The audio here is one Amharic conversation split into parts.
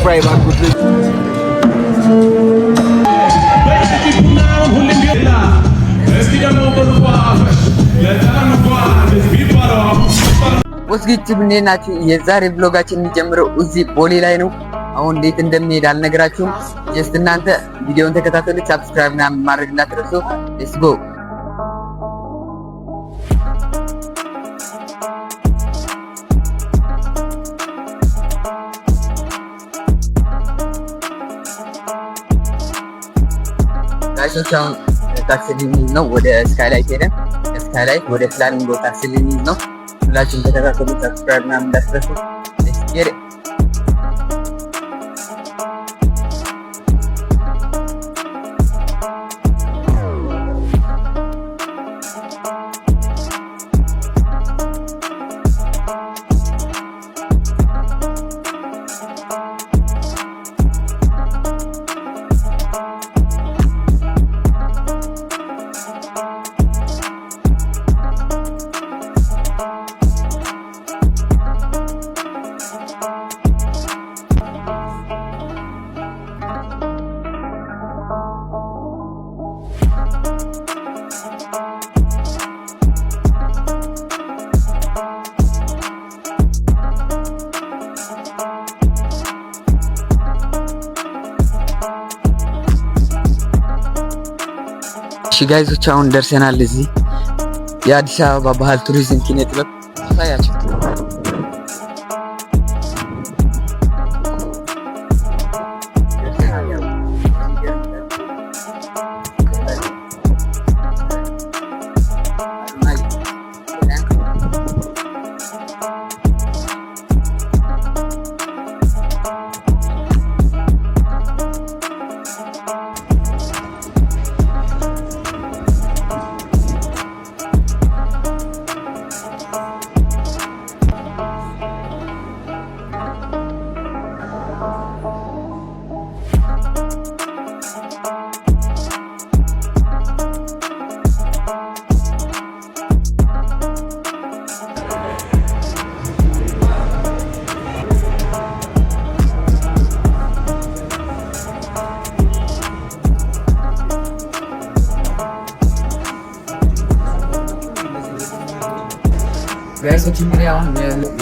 ሰብስክራይብ አድርጉት። ወስጊት ብኔናችሁ የዛሬ ብሎጋችን የሚጀምረው እዚህ ቦሌ ላይ ነው። አሁን እንዴት እንደሚሄድ አልነግራችሁም። ጀስት እናንተ ቪዲዮውን ተከታተሉ፣ ሰብስክራይብ እና ማድረግ እንዳትረሱ። ሌትስ ጎ። ጋይሶች አሁን ታክሲ ልንይዝ ነው። ወደ ስካይላይት ሄደን ስካይላይት ወደ ፍላሚንጎ ታክሲ ልንይዝ ነው። ሁላችሁም ተከታተሉ፣ ሰብስክራይብ እና እንዳትረሱ። ሌትስ ጌት ኢት። እሺ ጋይዞች አሁን ደርሰናል። እዚህ የአዲስ አበባ ባህል ቱሪዝም ኪነ ጥበብ ታያችሁ። ጋይሶች እንግዲህ አሁን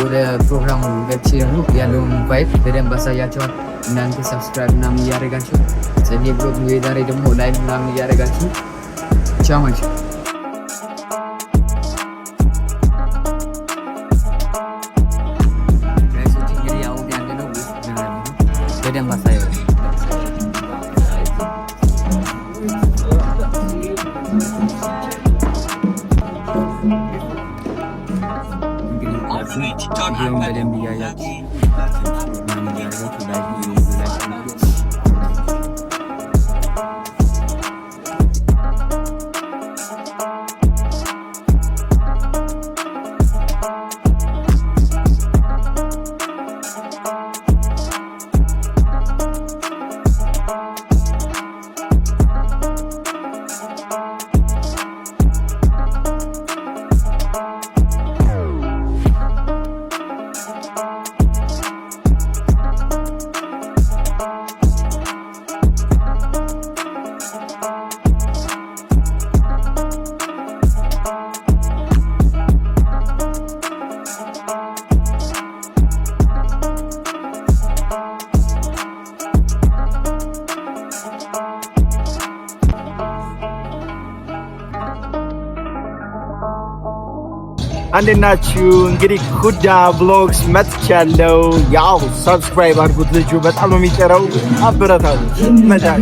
ወደ ፕሮግራሙ ገብቼ ነው ያለውን ቫይብ በደንብ አሳያቸዋል። እናንተ ሰብስክራይብ ምናምን እያደረጋችሁ ጸዴ ብሎግ ዛሬ ደግሞ ላይቭ ምናምን እያደረጋችሁ ቻማች ጋይሶች እንግዲህ አሁን ያለነው በደንብ አሳያቸዋል። ቪዲዮውን በደንብ እያያችሁ እንዴት ናችሁ? እንግዲህ ኩዳ ብሎግስ መጥቻለሁ። ያው ሰብስክራይብ አድርጉት። ልጁ በጣም ነው የሚጠራው። አበረታቱ። መዳሽ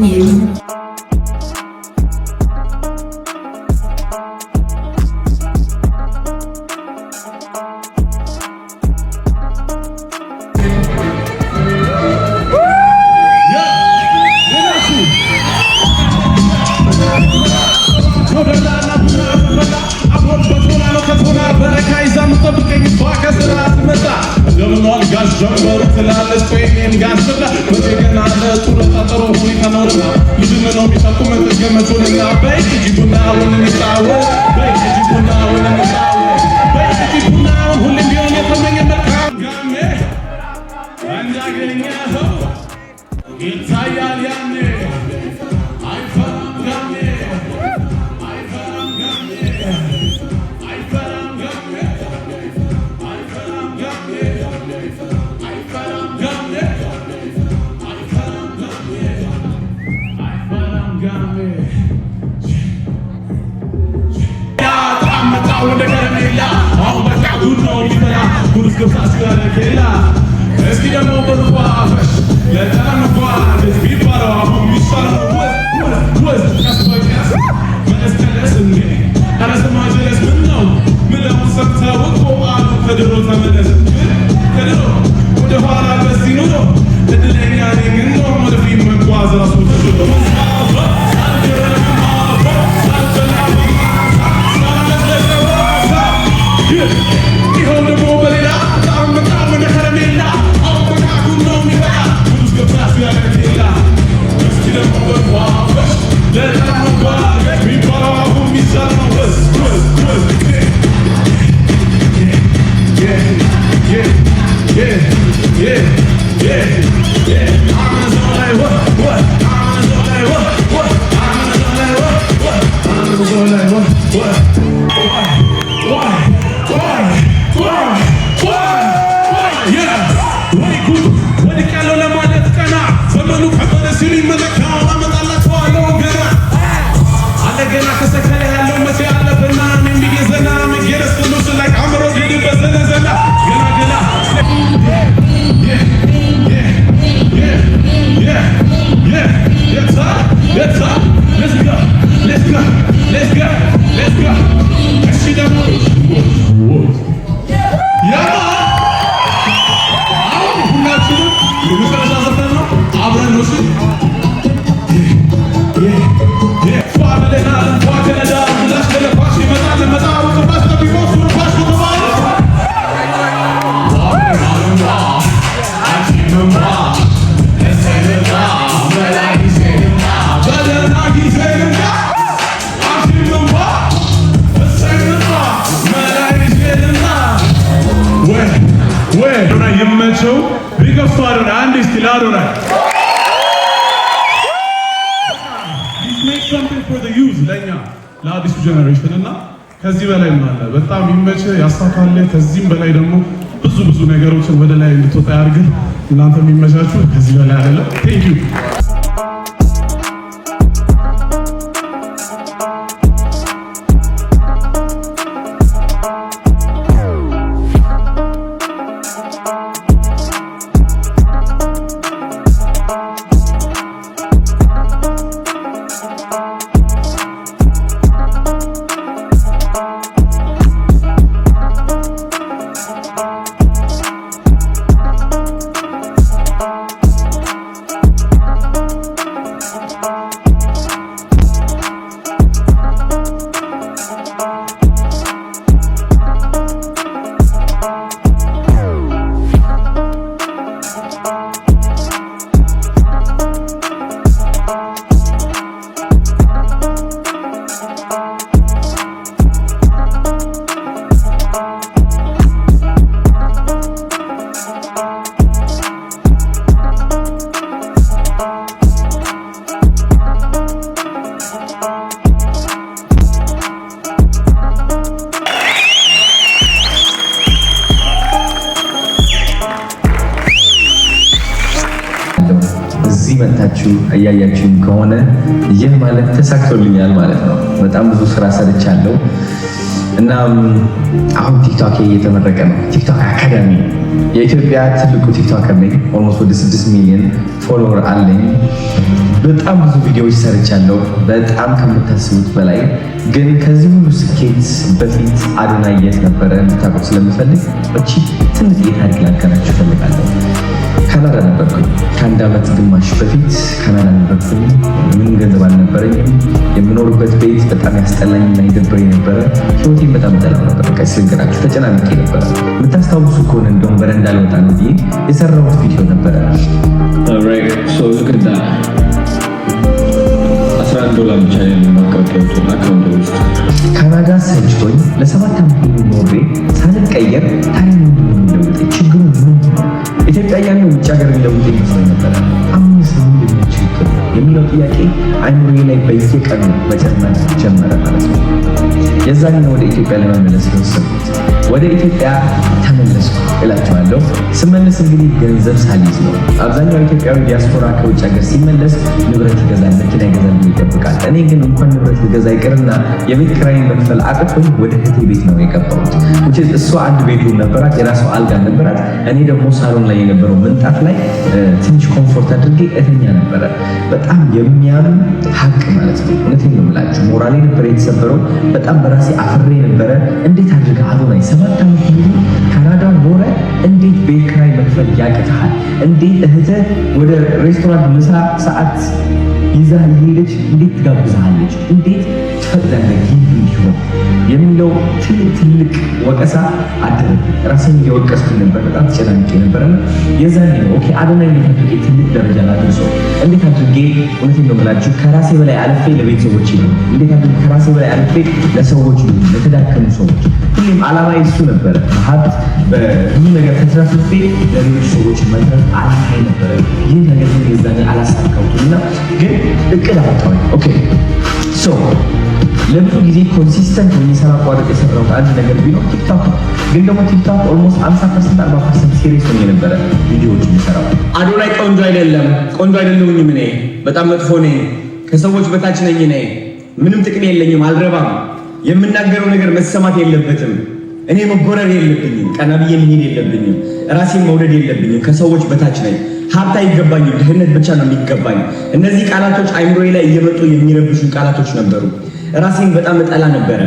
ለአዲሱ ጀነሬሽን እና ከዚህ በላይ ማለት በጣም ይመች ያሳካለ ከዚህም በላይ ደግሞ ብዙ ነገሮችን ወደ ላይ እንድትወጣ ያድርግ። እናንተም ይመቻችሁ። ከዚህ በላይ አይደለም። ቴንክ ዩ መታችሁ እያያችሁኝ ከሆነ ይህ ማለት ተሳክቶልኛል ማለት ነው። በጣም ብዙ ስራ ሰርቻለሁ እና አሁን ቲክቶክ እየተመረቀ ነው። ቲክቶክ አካዳሚ የኢትዮጵያ ትልቁ ቲክቶከር ነኝ። ኦልሞስት ወደ 6 ሚሊዮን ፎሎወር አለኝ። በጣም ብዙ ቪዲዮዎች ሰርቻለሁ፣ በጣም ከምታስቡት በላይ። ግን ከዚህ ሁሉ ስኬት በፊት አዶናይ የት ነበረ እንድታውቁ ስለምፈልግ እቺ ትንሽ የታሪክ ላጋራችሁ እፈልጋለሁ። ካናዳ ነበርኩኝ። ከአንድ ዓመት ግማሽ በፊት ካናዳ ነበርኩኝ። ምንም ገንዘብ አልነበረኝም። የምኖርበት ቤት በጣም ያስጠላኝ እና ይደብረኝ ነበረ። ህይወቴን በጣም ጠላው ነበር። በቃ ስንገራችሁ ተጨናንቄ ነበረ። የምታስታውሱ ከሆነ እንደውም በረንዳ ልወጣ ነው ብዬ የሰራሁት ቪዲዮ ነበረ። $11 ብቻ የማቀርቀውና አካውንት ውስጥ ካናዳ ሰጅቶኝ ለ7 ዓመት ኖሬ ሳልቀየር ታሪክ የሚለውጥ ችግሩ ምን ነው? ኢትዮጵያ ያለው ውጭ ሀገር የሚለውጥ ይመስለኝ ነበረ። አምስት ምንድነው ችግር የሚለው ጥያቄ አይምሮዬ ላይ በየቀኑ መጨመር ጀመረ ማለት ነው። የዛኔ ወደ ኢትዮጵያ ለመመለስ የወሰንኩት። ወደ ኢትዮጵያ ተመለስኩ እላችኋለሁ። ስመለስ እንግዲህ ገንዘብ ሳልይዝ ነው። አብዛኛው ኢትዮጵያዊ ዲያስፖራ ከውጭ ሀገር ሲመለስ ንብረት ይገዛል፣ መኪና ይገዛል ብሎ ይጠብቃል። እኔ ግን እንኳን ንብረት ልገዛ ይቅርና የቤት ኪራይን መክፈል አቅቶኝ ወደ እህቴ ቤት ነው የገባሁት። እሷ አንድ ቤድሩም ነበራት፣ የራሷ አልጋ ነበራት። እኔ ደግሞ ሳሎን ላይ የነበረው ምንጣፍ ላይ ትንሽ ኮምፎርት አድርጌ እተኛ ነበረ። በጣም የሚያም ሀቅ ማለት ነው። እውነቴን ነው የምላችሁ። ሞራሌ ነበር የተሰበረው። በጣም በራሴ አፍሬ ነበረ። እንዴት አድርገ አዶናይ 7 ዓመት ሙሉ ካናዳ ኖረ እንዴት ቤት ኪራይ መክፈል ያቅትሃል? እንዴት እህትህ ወደ ሬስቶራንት ምሳ ሰዓት ይዛ እየሄደች እንዴት ትጋብዛለች? እንዴት ትፈቅዳለህ? ይህ እንዲሆን የሚለው ትልቅ ወቀሳ አደረግ። ራሴን እየወቀስኩኝ ነበር። በጣም ተጨናንቄ ነበረ። የዛኔ ነው ኦኬ አዶናይ እንዴት አድርጌ ትልቅ ደረጃ ላድርሰው? እንዴት አድርጌ እውነቴን ነው የምላችሁ ከራሴ በላይ አልፌ ለቤተሰቦቼ ነው። እንዴት አድርጌ ከራሴ በላይ አልፌ ለሰዎች ነው፣ ለተዳከሙ ሰዎች። ሁሌም ዓላማዬ እሱ ነበረ። ሀብት በብዙ ነገር ተትረፍርፌ ለሌሎች ሰዎች መድረስ ዓላማዬ ነበረ። ይህ ነገር ግን የዛኔ አላሳካሁትምና ግን እቅድ አወጣሁኝ። ኦኬ ሶ ለብዙ ጊዜ ኮንሲስተንት ሆኜ ሳላቋርጥ የሰራሁት አንድ ነገር ቢኖር ቲክቶክ ነው። ግን ደግሞ ቲክቶክ ኦልሞስት 50% 40% ሲሪየስ ሆኜ ነበረ ቪዲዮዎች የሚሰራው። አዶናይ ቆንጆ አይደለሁኝም፣ እኔ በጣም መጥፎ ነኝ፣ ከሰዎች በታች ነኝ፣ እኔ ምንም ጥቅም የለኝም፣ አልረባም፣ የምናገረው ነገር መሰማት የለበትም፣ እኔ መጎረር የለብኝም፣ ቀና ብዬ መሄድ የለብኝም፣ ራሴን መውደድ የለብኝም፣ ከሰዎች በታች ነኝ፣ ሀብት አይገባኝም፣ ድህነት ብቻ ነው የሚገባኝ። እነዚህ ቃላቶች አይምሮዬ ላይ እየመጡ የሚረብሹ ቃላቶች ነበሩ። ራሴን በጣም እጠላ ነበረ።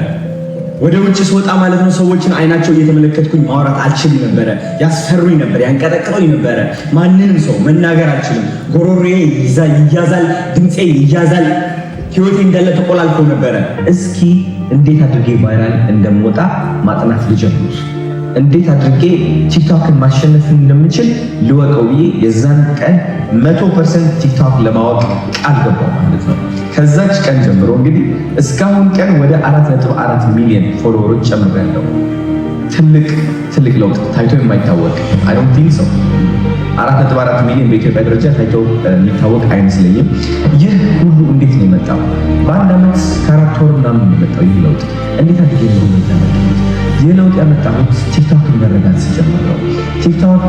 ወደ ውጭ ስወጣ ማለት ነው ሰዎችን አይናቸው እየተመለከትኩኝ ማውራት አልችልም ነበረ። ያስፈሩኝ ነበር፣ ያንቀጠቅጠኝ ነበረ። ማንንም ሰው መናገር አልችልም። ጎሮሮዬ ይያዛል፣ ድምፄ ይያዛል። ህይወቴ እንዳለ ተቆላልፎ ነበረ። እስኪ እንዴት አድርጌ ቫይራል እንደምወጣ ማጥናት ልጀምር፣ እንዴት አድርጌ ቲክቶክን ማሸነፍ እንደምችል ልወቀው ብዬ የዛን ቀን 100% ቲክቶክ ለማወቅ ቃል ገባው ማለት ነው። ከዛች ቀን ጀምሮ እንግዲህ እስካሁን ቀን ወደ 4.4 ሚሊዮን ፎሎወሮች ጨምሬያለሁ። ትልቅ ለውጥ ታይቶ የማይታወቅ አይ ዶንት ቲንክ ሶ 4.4 ሚሊዮን በኢትዮጵያ ደረጃ ታይቶ የሚታወቅ አይመስለኝም። ይህ ሁሉ እንዴት ነው የመጣው? በአንድ ዓመት ከ4 ወር ምናምን ነው የመጣው ይህ ለውጥ። እንዴት አድርጌ ነው የመጣው? ይህ ለውጥ ያመጣሁት ቲክቶክ መረዳት ሲጀምር ነው። ቲክቶክ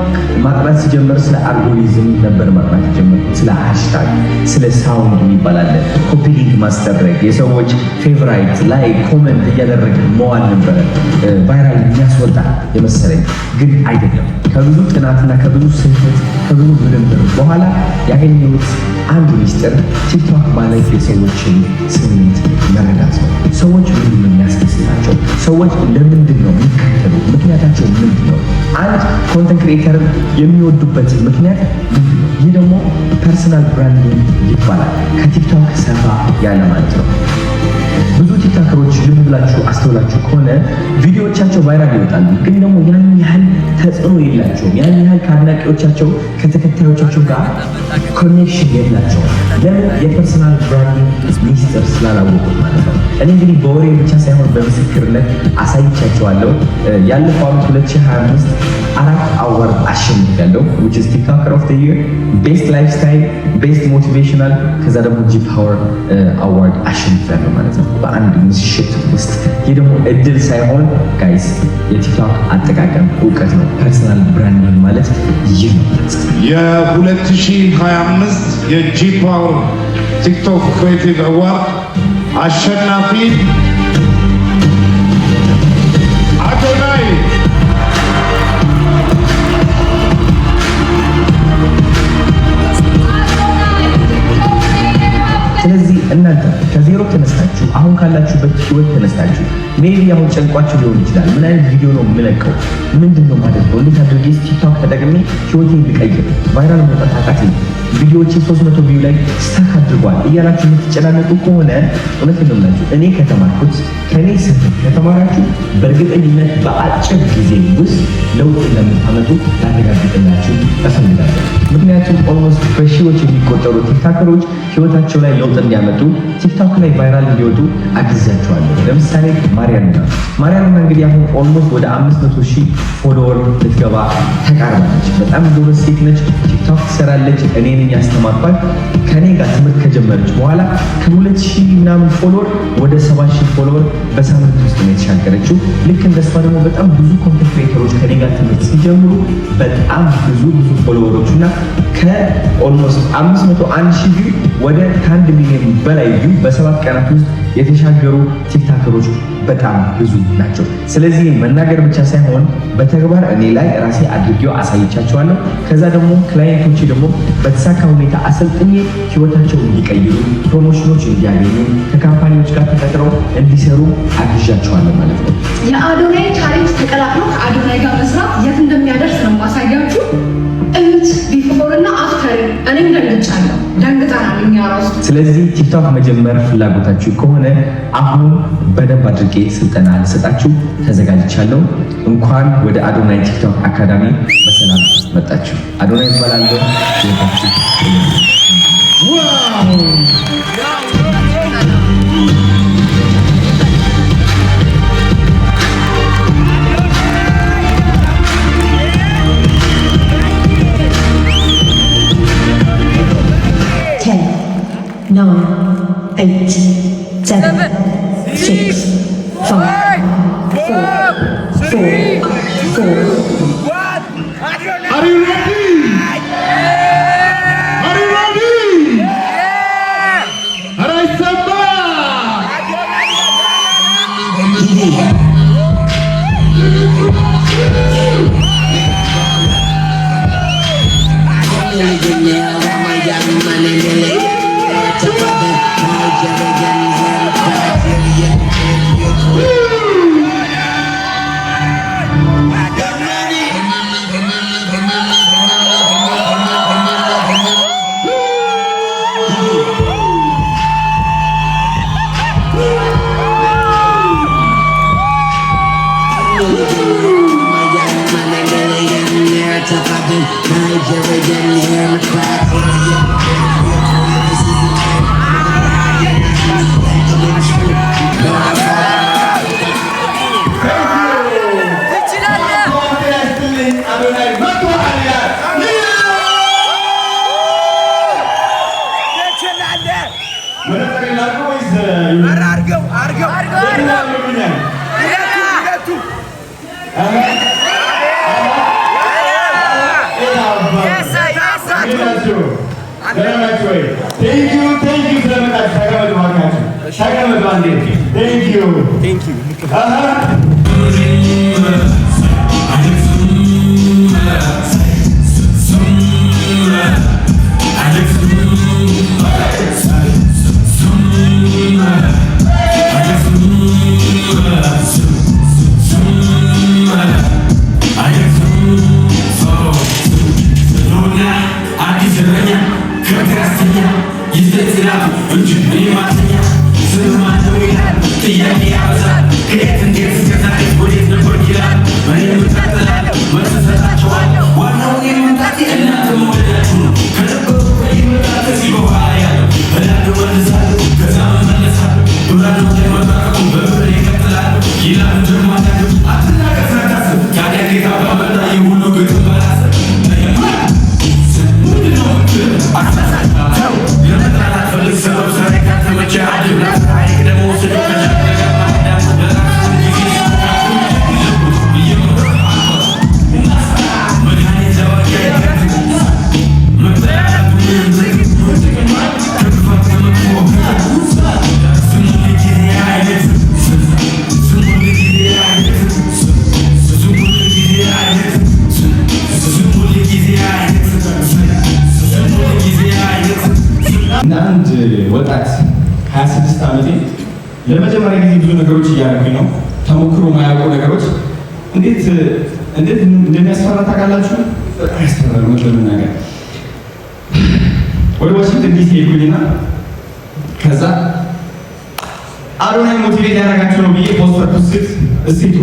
ማጥናት ሲጀምር ስለ አልጎሪዝም ነበር ማጥናት ሲጀምር፣ ስለ ሃሽታግ፣ ስለ ሳውንድ ይባላል፣ ኮፒ ሊንክ ማስደረግ፣ የሰዎች ፌቨራይት ላይ ኮመንት እያደረገ መዋል ነበረ ቫይራል የሚያስወጣ የመሰለኝ። ግን አይደለም። ከብዙ ጥናትና ከብዙ ስህተት ከብዙ ምርምር በኋላ ያገኘሁት አንድ ሚስጥር ቲክቶክ ማለት የሰዎችን ስሜት መረዳት ነው። ሰዎች ምንድን ነው የሚያስደስታቸው? ሰዎች ለምንድን ነው የሚከተሉ? ምክንያታቸው ምንድን ነው? አንድ ኮንተንት ክሪኤተር የሚወዱበት ምክንያት ምንድን ነው? ይህ ደግሞ ፐርሰናል ብራንዲንግ ይባላል። ከቲክቶክ ሰፋ ያለ ማለት ነው። ብዙ ቲክቶከሮች ልብ ብላችሁ አስተውላችሁ ከሆነ ቪዲዮዎቻቸው ቫይራል ይወጣሉ፣ ግን ደግሞ ያን ያህል ተጽዕኖ የላቸውም። ያን ያህል ከአድናቂዎቻቸው ከተከታዮቻቸው ጋር ኮኔክሽን የላቸው። ለምን? የፐርሰናል ብራንዲንግ ሚስጥር ስላላወቁት ማለት ነው። እኔ እንግዲህ በወሬ ብቻ ሳይሆን በምስክርነት አሳይቻቸዋለሁ። ያለፈው ዓመት 2025 4 አዋርድ አሸንፊያለሁ። which is TikToker of the year, best lifestyle, best motivational፣ ከዛ ደግሞ ጂ ፓወር አዋርድ አሸንፊያለሁ ማለት ነው በአንድ ምሽት ውስጥ። ይህ ደግሞ እድል ሳይሆን ጋይስ የቲክቶክ አጠቃቀም እውቀት ነው። ፐርሰናል ብራንዲንግ ማለት ይህ ነው። የ2025 የጂ ፓወር ቲክቶክ ክሬቲቭ አዋርድ አሸናፊ አዶናይ። ስለዚህ እናንተ ከዜሮ ተነስታችሁ አሁን ካላችሁበት ህይወት ተነስታችሁ ሜቢ አሁን ጨንቋችሁ ሊሆን ይችላል። ምን አይነት ቪዲዮ ነው የምለቀው? ምንድነው ማደርገው? እንዴት አድርጌ ቲክቶክ ተጠቅሜ ህይወቴን ልቀይር? ቫይራል መውጣት አቃተኝ፣ ቪዲዮዎቼ 300 ቪው ላይ ስታክ አድርጓል እያላችሁ የምትጨናነቁ ከሆነ እውነት ነው የምላችሁ፣ እኔ ከተማርኩት ከኔ ስህተት ከተማራችሁ በእርግጠኝነት በአጭር ጊዜ ውስጥ ለውጥ እንደምታመጡ ላረጋግጥላችሁ እፈልጋለሁ። ምክንያቱም ኦልሞስት በሺዎች የሚቆጠሩ ቲክቶከሮች ህይወታቸው ላይ ለውጥ እንዲያመጡ ቲክቶክ ላይ ቫይራል እንዲወጡ አግዛቸዋለሁ። ለምሳሌ ማርያም ማርያምና እንግዲህ አሁን ኦልሞስት ወደ 500,000 ፎሎወር ልትገባ ተቃርባለች። በጣም ጎበዝ ሴት ነች። ቲክቶክ ትሰራለች። እኔ ነኝ ያስተማርኳት። ከኔ ጋር ትምህርት ከጀመረች በኋላ ከ2,000 ምናምን ፎሎወር ወደ 7,000 ፎሎወር በሳምንት ውስጥ ነው የተሻገረችው። ልክ እንደሷ ደግሞ በጣም ብዙ ኮንተንት ክሬተሮች ከኔ ጋር ትምህርት ሲጀምሩ በጣም ብዙ ፎሎወሮች እና ከኦልሞስት 501,000 ቪው ወደ 1 ሚሊዮን በላይ ቪው በ7 ቀናት ውስጥ የተሻገሩ ቲክቶከሮች በጣም ብዙ ናቸው። ስለዚህ መናገር ብቻ ሳይሆን በተግባር እኔ ላይ ራሴ አድርጌው አሳይቻቸዋለሁ። ከዛ ደግሞ ክላይንቶች ደግሞ በተሳካ ሁኔታ አሰልጥኜ ህይወታቸው እንዲቀይሩ፣ ፕሮሞሽኖች እንዲያገኙ፣ ከካምፓኒዎች ጋር ተቀጥረው እንዲሰሩ አግዣቸዋለሁ ማለት ነው። የአዶናይ ቻሌንጅ ተቀላቅሎ ከአዶናይ ጋር መስራት የት እንደሚያደርስ ነው ማሳያችሁ። እዩት ቢፎር እና አፍተር። እኔም ደንግጠናል እኛ ራሱ። ስለዚህ ቲክቶክ መጀመር ፍላጎታችሁ ከሆነ አሁን በደንብ አድርጌ ስልጠና ልሰጣችሁ ተዘጋጅቻለሁ። እንኳን ወደ አዶናይ ቲክቶክ አካዳሚ በሰላም መጣችሁ። አዶናይ ይባላለሁ። አንድ ወጣት 26 ዓመቴ ለመጀመሪያ ጊዜ ብዙ ነገሮች እያደረኩኝ ነው። ተሞክሮ ማያውቁ ነገሮች እንዴት እንደሚያስፈራ ታውቃላችሁ? በጣም ያስፈራል። ለመናገር ወደ ዋሽንግተን ዲሲ ሄድኩኝና ከዛ አዶናይ ሞቲቬት ያደረጋችሁ ነው ብዬ ፖስተር እስቲቱ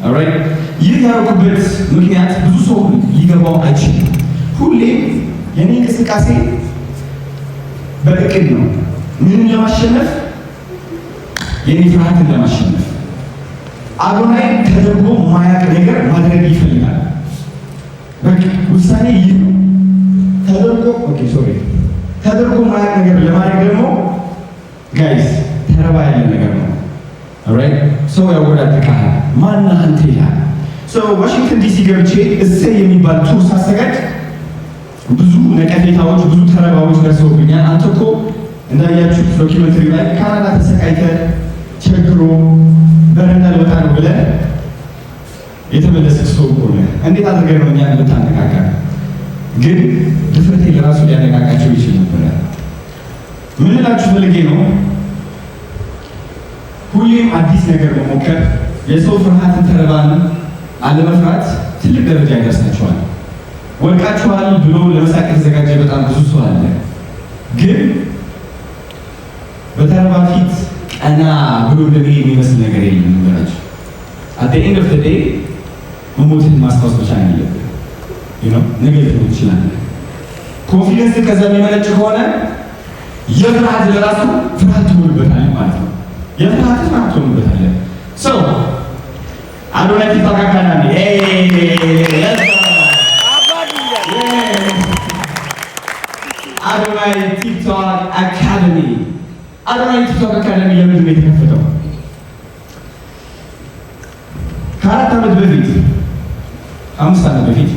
ኦልራይት። ይህ ያደረኩበት ምክንያት ብዙ ሰው ሊገባው አይችልም። ሁሌም የኔ እንቅስቃሴ በእቅድ ነው። ምንም ለማሸነፍ የኔ ፍርሃትን ለማሸነፍ አዶናይ ተደርጎ ማያቅ ነገር ማድረግ ይፈልጋል። በቃ ውሳኔ ይህ ነው። ተደርጎ ማያቅ ነገር ለማድረግ ደግሞ ጋይስ ተረባ ያለ ነገር ነው። ኦልራይት ሰው ያወዳድቃል። ማነህ አንተ ይላል። ዋሽንግተን ዲሲ ገብቼ እሰይ የሚባል ቱር ሳዘጋጅ ብዙ ነቀፌታዎች፣ ብዙ ተረባዎች ደርሰውብኛል። አንተ እኮ እንዳያችሁት ዶኪመንተሪ ላይ ካናዳ ተሰቃይተህ ቸግሮ በረንዳ ልወጣ ነው ብለህ የተመለስክ ሰው እኮ ነህ። እንዴት አድርገህ ነው እኛን ልታነቃቃ? ግን ድፍረቴ ለራሱ ሊያነቃቃቸው ይችል ነበረ። ምን እላችሁ ፈልጌ ነው፣ ሁሌም አዲስ ነገር መሞከር፣ የሰው ፍርሃትን ተረባንን አለመፍራት ትልቅ ደረጃ ያደርሳችኋል። ወድቃችኋል ብሎ ለመሳቅ የተዘጋጀ በጣም ብዙ ሰው አለ። ግን በተረባ ፊት ቀና ብሎ እንደሚሄድ የሚመስል ነገር የለም። ነገራችሁ at the end of the day መሞትን ማስታወስ ብቻ ነው ያለብህ። ነገ ልትሞት ትችላለህ። ኮንፊደንስ ከዛ የሚመነጭ ከሆነ የፍርሃት ለራሱ ፍርሃት ትሆንበታለህ ማለት ነው። የፍርሃት ፍርሃት ትሆንበታለህ። ሰው አዶናይ ቲክቶክ አካዳሚ አዶናይ ቲክቶክ አካዳሚ ለምንድን ነው የተከፈተው? ከ4 ዓመት በፊት 5 ዓመት በፊት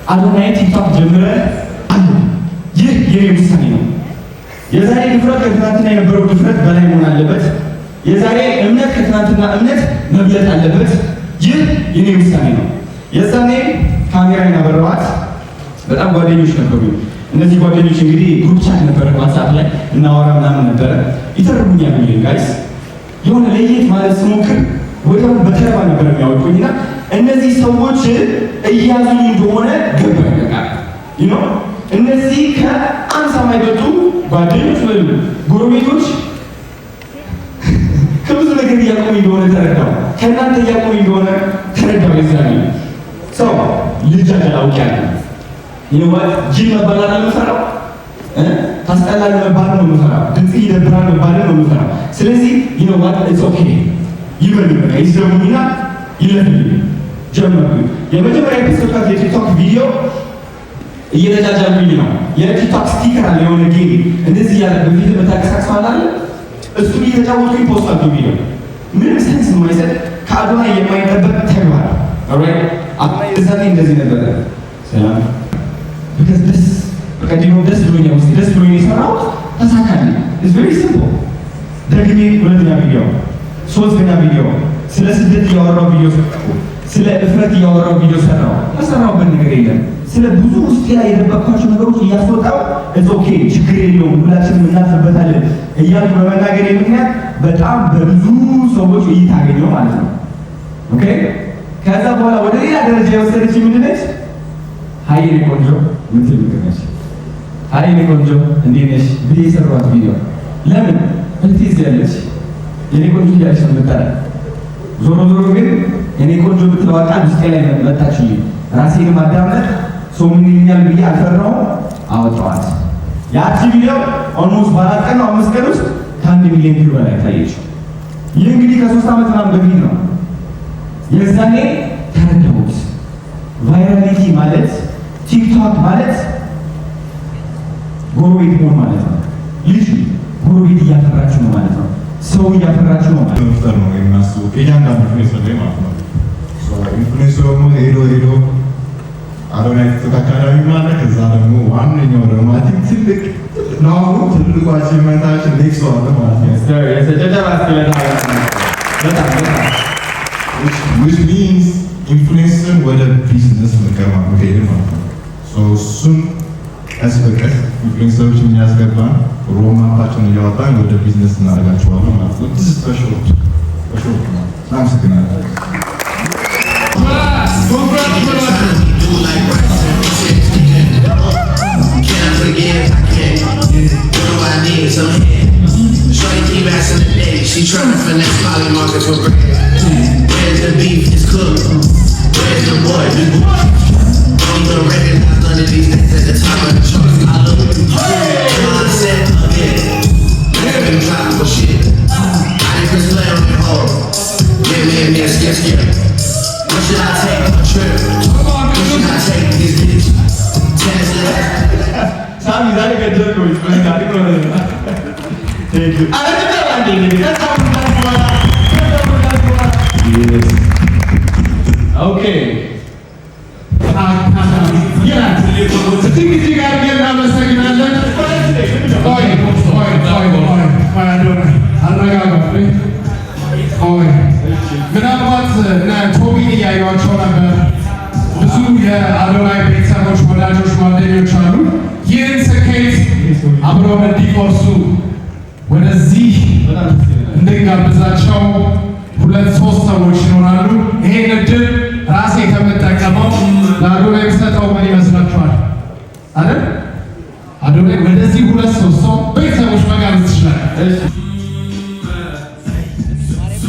አዶናይ ቲክቶክ ጀምረ ይህ የኔ ውሳኔ ነው። የዛሬ ድፍረት ከትናንትና የነበረው ድፍረት በላይ መሆን አለበት። የዛሬ እምነት ከትናንትና እምነት መብለጥ አለበት። ይህ የኔ ውሳኔ ነው። የዛኔ ካሜራዬን አበራኋት። በጣም ጓደኞች ነበሩ። እነዚህ ጓደኞች እንግዲህ ግሩፕ ቻት ነበረ፣ ዋትስአፕ ላይ እናወራ ምናምን ነበረ። ይተርጉኛል ብዬ ጋይስ የሆነ ለየት ማለት ስሞክር ወዲያው በተረባ ነበር የሚያወጡኝና እነዚህ ሰዎች እያዙኝ እንደሆነ ገባኝ። በቃ እነዚህ ከአንሳ የማይበልጡ ጓደኞች በሉ ጎረቤቶች ከብዙ ነገር እያቆሙ እንደሆነ ተረዳው። ከእናንተ እያቆሙ እንደሆነ ተረዳው። የዛኔ ሰው ልጅ አውቄያለሁ። ይነዋት ጂም መባላል ነው የምፈራው፣ ታስጠላል መባል ነው የምፈራው፣ ድምጽ ይደብራል መባል ነው የምፈራው። ስለዚህ ይነዋት ኢትስ ኦኬ ይበሉ በቃ ይስደቡኝና ይለፍልኝ ጀመርኩ። የመጀመሪያ ኤፒሶድ የቲክቶክ ቪዲዮ እየተጃጃሉኝ ነው። የቲክቶክ ስቲከር አለ የሆነ ጌም እንደዚህ ያለ በፊት በታቀሳቅስ አለ እሱን እየተጫወቱኝ ፖስት አድርጉ ቪዲዮ ምንም ሴንስ የማይሰጥ ከአዶናይ የማይጠበቅ ተግባር። ኦልራይት አዶናይ እዛኔ እንደዚህ ነበረ። ሰላም because this በቃ ደስ ብሎኛል፣ ውስጥ ደስ ብሎኝ የሰራሁት ተሳካልኝ። it's very simple። ደግሜ ሁለተኛ ቪዲዮ፣ ሶስተኛ ቪዲዮ ስለ ስደት እያወራሁ ቪዲዮ ሰራሁ፣ ስለ እፍረት እያወራሁ ቪዲዮ ሰራሁ። ያሰራሁበት ነገር የለም። ስለ ብዙ ውስጥ ላይ የደበቅኳቸው ነገሮች እያስወጣሁ it's okay ችግር የለውም ሁላችንም እናልፍበታለን እያልኩ በመናገሬ ምክንያት በጣም በብዙ ሰዎች እይታ አገኘሁ ማለት ነው። ኦኬ ከዛ በኋላ ወደ ሌላ ደረጃ የወሰደችኝ ምንድን ነች? ሀይ የኔ ቆንጆ ምትል ምክር ነች። ሀይ የኔ ቆንጆ እንዴት ነሽ ብዬ የሰራኋት ቪዲዮ ለምን እንትይዝ ያለች የኔ ቆንጆ እያለች ነው የምጠራ። ዞሮ ግን የኔ ቆንጆ የምትለዋ ቃል ውስጤ ላይ መጣችልኝ። ራሴን ማዳመጥ ሰው ምን ይለኛል ብዬ አልፈራሁም፣ አወጣኋት። ያቺ ቪዲዮ ኦልሞስት በ4 ቀን 5 ቀን ውስጥ ከ1 ሚሊዮን ቪው በላይ ታየች። ይህ እንግዲህ ከ3 ዓመት ምናምን በፊት ነው። የዛኔ ተረዳሁት። ቫይራሊቲ ማለት ቲክቶክ ማለት ጎረቤት መሆን ማለት ነው። ልጅ ጎረቤት እያፈራችሁ ነው ማለት ነው። ሰው እያፈራችሁ ነው ማለት ነው። መፍጠር ነው የሚያስቡት እያንዳንዱ ኢንፍሉዌንሰር ላይ ማለት ነው። ኢንፍሉዌንሰር ደግሞ ሄዶ አዶናይ ቲክቶክ አካዳሚ ማለት ከዛ ደግሞ ዋነኛው ደግሞ አይ ቲንክ ትልቅ ነው ትልቁ አቺቭመንታችን ኔክስት ዋን ማለት ነው። which means ኢንፍሉዌንሰርን ወደ ቢዝነስ መቀየር ማለት ነው። እሱን ቀስ በቀስ ኢንፍሉዌንሰሮች የሚያስገባን ሮማፓቸውን እያወጣን ወደ ቢዝነስ እናደርጋቸዋለን ማለት ነው። this is special አመሰግናለሁ። She tryna finesse Molly Market for bread. Where's the beef? It's cooked. Where's the boy? Don't even recognize none of these things at the top of the chart. I look mindset again. Never been trying for shit. I just play on the hole. Give me a Or should I take a trip? Or should I take this bitch? Tesla. Sami ዛሬ ገደልኩኝ ኦኬ ምናልባት ቶቢን እያዩዋቸው ነበር። ብዙ የአዶናይ ቤተሰቦች፣ ወዳጆች፣ ጓደኞች አሉ። ይህን ስኬት አብረው እንዲቆርሱ ወደዚህ እንድንጋብዛቸው 2-3 ሰዎች ይኖራሉ። ይሄን እድል ራሴ ከምጠቀመው ለአዶናይ የምሰጠው ምን ይመስላችኋል? አይደል? አዶናይ ወደዚህ 2-3 ሰው ቤተሰቦች መጋበዝ ይችላል።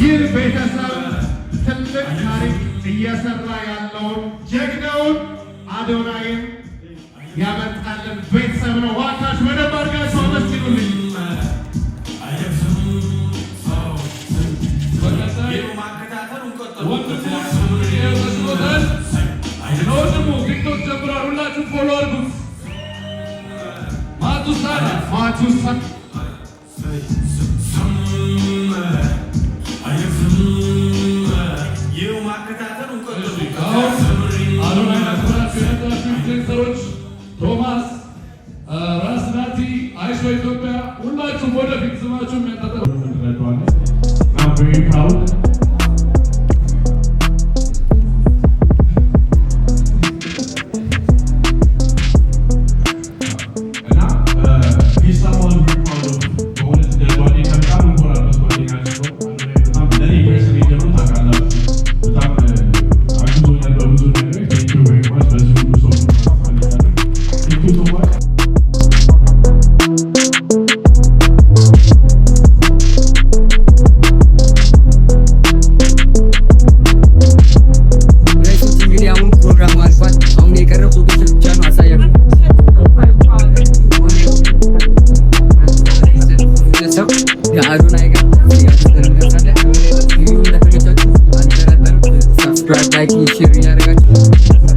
ይህ ቤተሰብ ትልቅ ታሪክ እየሰራ ያለውን ጀግናውን አዶናይን ያመጣልን ቤተሰብ ነው። ዋካሽ በደንብ አድርጋችሁ አመስግኑልኝ። ቲክቶክ ጀምሯል። ሁላችሁ ፎሎ አድርጉት። ማቱሳ ቶማስ፣ ራስ ናቲ፣ አይሾ ኢትዮጵያ ሁላችሁም ወደፊት ስማችሁ የሚያጠጠ like, share,